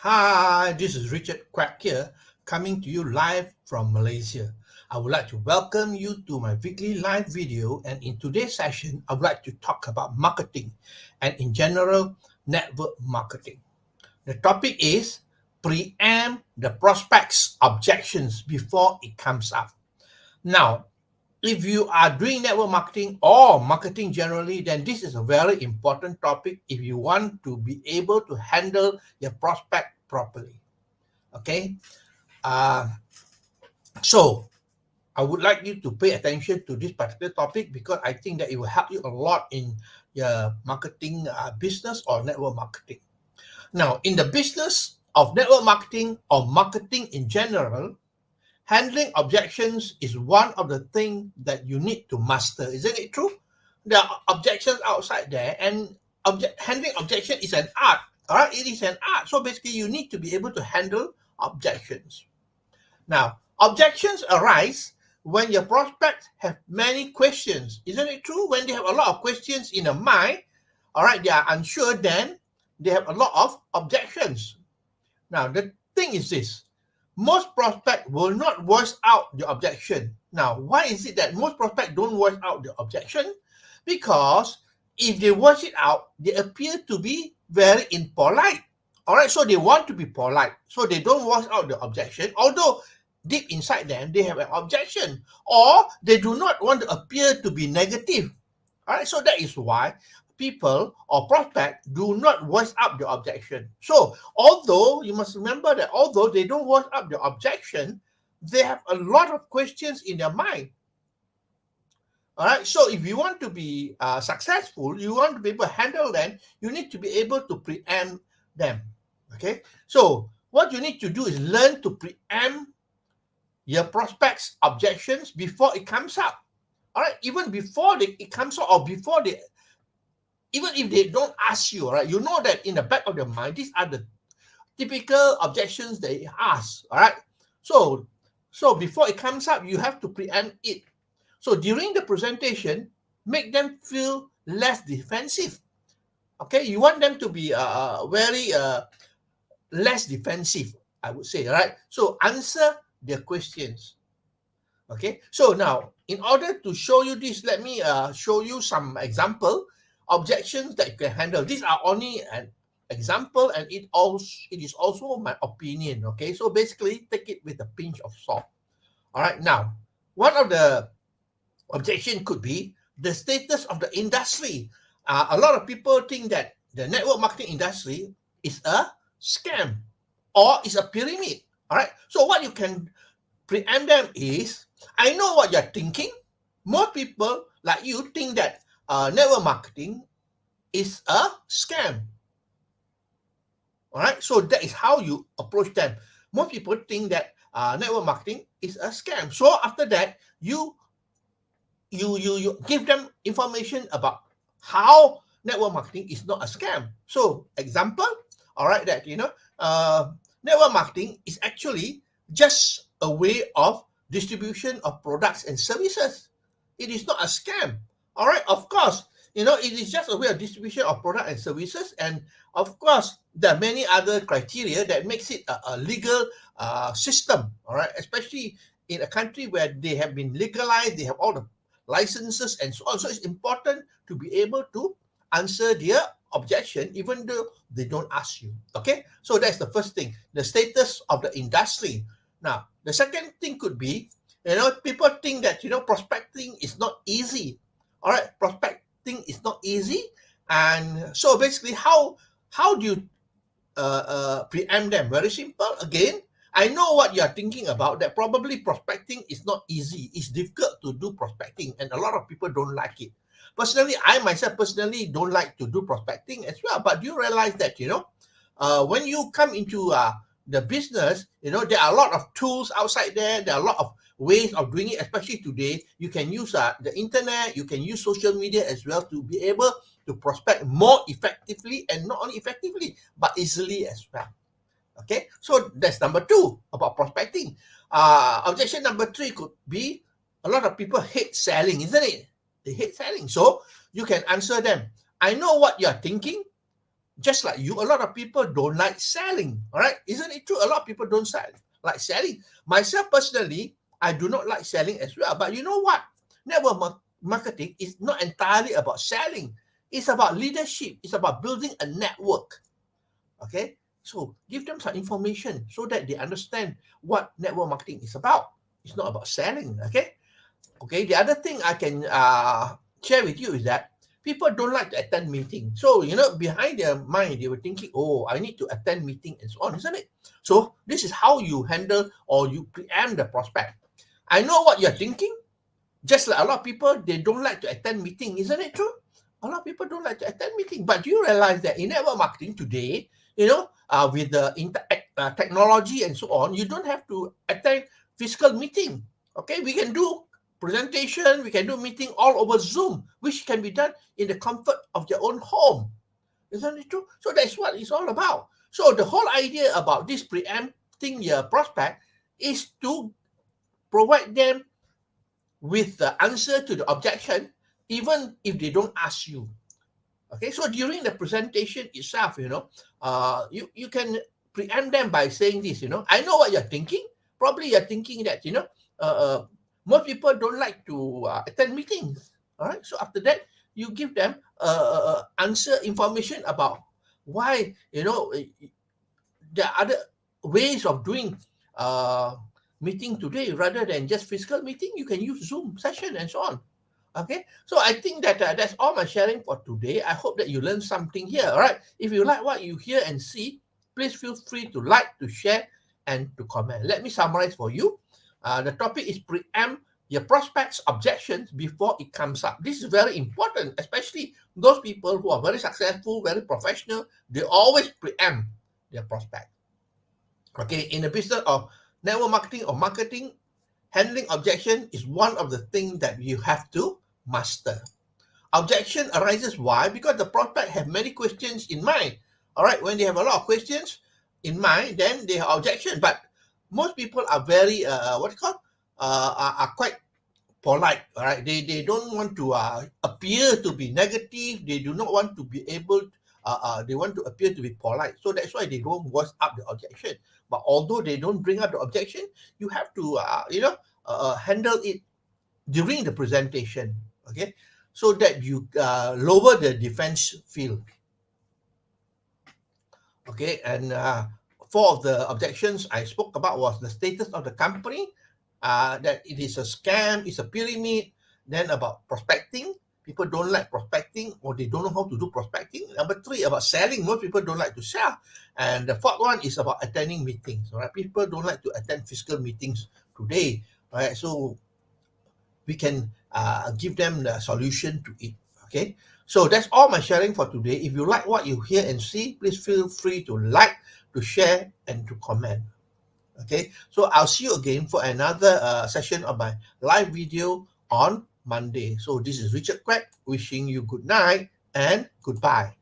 Hi, this is Richard Quack here, coming to you live from Malaysia. I would like to welcome you to my weekly live video, and in today's session, I would like to talk about marketing and in general, network marketing. The topic is preempt the prospect's objections before it comes up. Now, if you are doing network marketing or marketing generally, then this is a very important topic if you want to be able to handle your prospect properly. Okay, uh, so I would like you to pay attention to this particular topic because I think that it will help you a lot in your marketing business or network marketing. Now, in the business of network marketing or marketing in general, handling objections is one of the things that you need to master. Isn't it true? There are objections outside there, and handling objection is an art. All right, it is an art. So basically, you need to be able to handle objections. Now, objections arise when your prospects have many questions. Isn't it true? When they have a lot of questions in their mind, all right, they are unsure, then they have a lot of objections. Now, the thing is this. Most prospects will not voice out the objection. Now, why is it that most prospects don't voice out the objection? Because if they voice it out, they appear to be very impolite. All right, so they want to be polite, so they don't voice out the objection, although deep inside them they have an objection, or they do not want to appear to be negative. All right, so that is why people or prospect do not voice up the objection. So although you must remember that although they don't voice up the objection, they have a lot of questions in their mind. All right, so if you want to be successful, you want to be able to handle them, you need to be able to preempt them. Okay, so what you need to do is learn to preempt your prospects' objections before it comes up. All right, even before it comes up, or before they, even if they don't ask you, all right, you know that in the back of their mind, these are the typical objections they ask. All right, so before it comes up, you have to preempt it. So during the presentation, make them feel less defensive. Okay, you want them to be very less defensive, I would say, right? So answer their questions. Okay, so now in order to show you this, let me show you some example objections that you can handle. These are only an example, and it is also my opinion. Okay, so basically take it with a pinch of salt. All right, now one of the objection could be the status of the industry. A lot of people think that the network marketing industry is a scam or is a pyramid. All right, so what you can preempt them is, I know what you're thinking. Most people like you think that network marketing is a scam. All right, so that is how you approach them. Most people think that network marketing is a scam. So after that, you give them information about how network marketing is not a scam. So example, all right, that network marketing is actually just a way of distribution of products and services. It is not a scam. All right, of course, it is just a way of distribution of product and services, and of course there are many other criteria that makes it a legal system. All right, especially in a country where they have been legalized, they have all the licenses and so on. So it's important to be able to answer their objection even though they don't ask you. Okay, so that's the first thing, the status of the industry. Now the second thing could be, people think that prospecting is not easy. All right, prospecting is not easy, and so basically how do you preempt them? Very simple. Again, I know what you're thinking about, that probably prospecting is not easy. It's difficult to do prospecting, and a lot of people don't like it. Personally, I myself personally don't like to do prospecting as well. But do you realize that, when you come into the business, there are a lot of tools outside there. There are a lot of ways of doing it, especially today. You can use the internet, you can use social media as well to be able to prospect more effectively, and not only effectively, but easily as well. Okay, so that's number two about prospecting. Objection number three could be, a lot of people hate selling, isn't it? They hate selling. So you can answer them, I know what you're thinking. Just like you, a lot of people don't like selling. All right, isn't it true? A lot of people don't like selling. Myself personally, I do not like selling as well. But you know what? Network marketing is not entirely about selling. It's about leadership. It's about building a network. Okay, so give them some information so that they understand what network marketing is about. It's not about selling. Okay. The other thing I can share with you is that people don't like to attend meetings. So, behind their mind, they were thinking, oh, I need to attend meeting and so on, isn't it? So this is how you handle or you preempt the prospect. I know what you're thinking. Just like a lot of people, they don't like to attend meeting, isn't it true? A lot of people don't like to attend meeting. But do you realize that in network marketing today, with the technology and so on, you don't have to attend physical meeting. Okay, we can do presentation, we can do meeting all over Zoom, which can be done in the comfort of your own home. Isn't it true? So that's what it's all about. So the whole idea about this preempting your prospect is to provide them with the answer to the objection, even if they don't ask you. Okay, so during the presentation itself, you can preempt them by saying this. I know what you're thinking. Probably you're thinking that most people don't like to attend meetings. All right, so after that, you give them answer information about why there are other ways of doing meeting today rather than just physical meeting. You can use Zoom session and so on. Okay, so I think that that's all my sharing for today. I hope that you learned something here. All right, if you like what you hear and see, please feel free to like, to share, and to comment. Let me summarize for you. The topic is preempt your prospects' objections before it comes up. This is very important, especially those people who are very successful, very professional. They always preempt their prospect. Okay, in the business of network marketing or marketing, handling objection is one of the things that you have to master. Objection arises why? Because the prospect have many questions in mind. All right, when they have a lot of questions in mind, then they have objection. But most people are very are quite polite. All right, they don't want to appear to be negative. They do not want to be able. They want to appear to be polite. So that's why they don't voice up the objection. But although they don't bring up the objection, you have to handle it during the presentation. Okay, so that you lower the defense field. Okay, and four of the objections I spoke about was the status of the company, that it is a scam, it's a pyramid. Then about prospecting, people don't like prospecting or they don't know how to do prospecting. Number three, about selling, most people don't like to sell. And the fourth one is about attending meetings. All right, people don't like to attend physical meetings today. All right, so we can give them the solution to it. Okay, so that's all my sharing for today. If you like what you hear and see, please feel free to like, to share, and to comment. Okay, so I'll see you again for another session of my live video on Monday. So this is Richard Quack wishing you good night and goodbye.